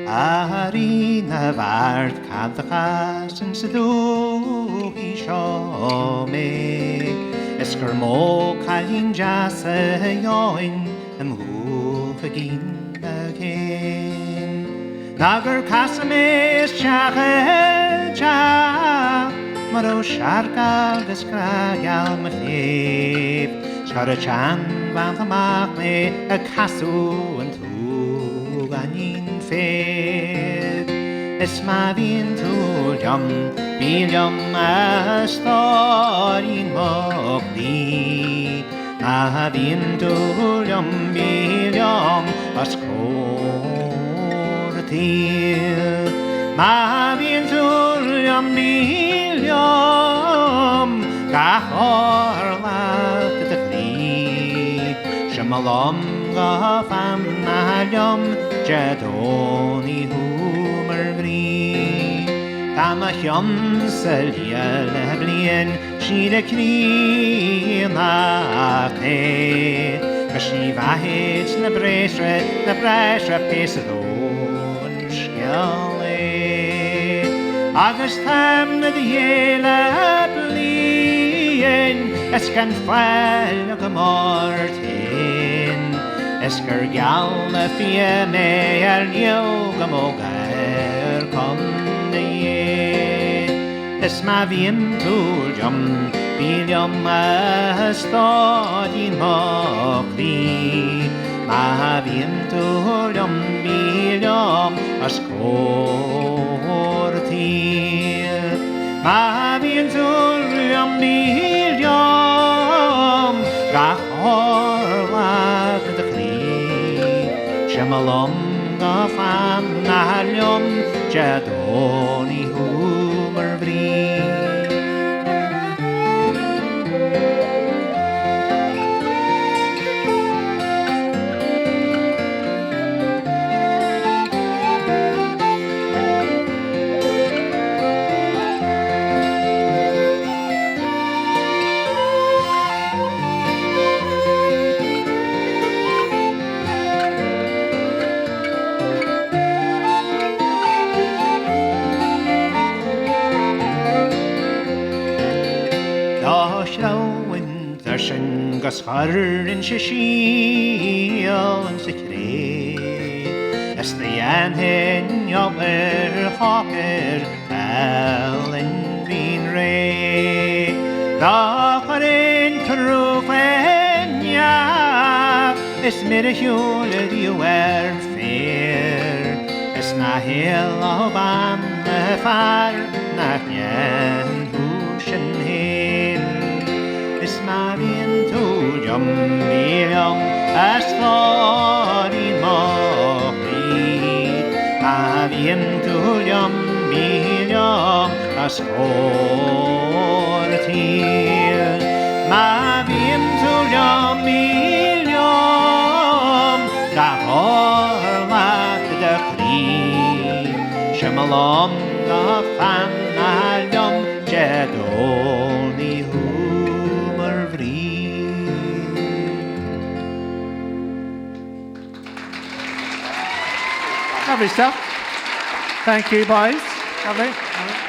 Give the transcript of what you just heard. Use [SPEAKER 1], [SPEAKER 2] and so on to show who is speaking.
[SPEAKER 1] Ari na vart cad the chas yn sydw I sio me Ysgr mo cael jas y ioen ymhwch y gyn y cyn Nagr casam es siach y ja Mar o siargal ysgragial my llef Sgar y chan fan ymach me y casw yn tŵg a ni'n ffedd Ys ma fi'n tŵliom, biliom a stori'n moch di Ma fi'n tŵliom, biliom os cwr y tir Ma fi'n tŵliom, biliom gach orlach y chdi Siamalom gaf am naliom jadon I hwmr gri Tam a chiom syliel y blien sydd y cri na te Gysni fahyd na bresre pes y ddôn sgiole Agus tam na ddiel y blien Ysgan ffel ag y mort hyn Ysgar gial y ffia me liwg am o gair conde ie Ys ma fi'n tŵliom, biliom a stod i'n moch fi Ma fi'n tŵliom, biliom a sgwr tir Ma fi'n tŵliom, biliom gach orlag y Siamalom gaf am naliom jadon I hwmr fri Sy'n gysgar yn sysiol yn sicri Ys ddian hyn iober hoger fel yn fi'n re Doch ar ein crwch yn iach Ys myr y hiwl y diwer ffyr Ys na hil o ban y ffar na nien hwys yn hyn Ys ma fi'n tŵliom, biliom a stori'n moch fi Ma fi'n tŵliom, biliom a sgwr tir Ma fi'n tŵliom, biliom gach orlach y chri Siamalom gach am naliom jadon I hwmr fri
[SPEAKER 2] Lovely stuff. Thank you, boys. Lovely.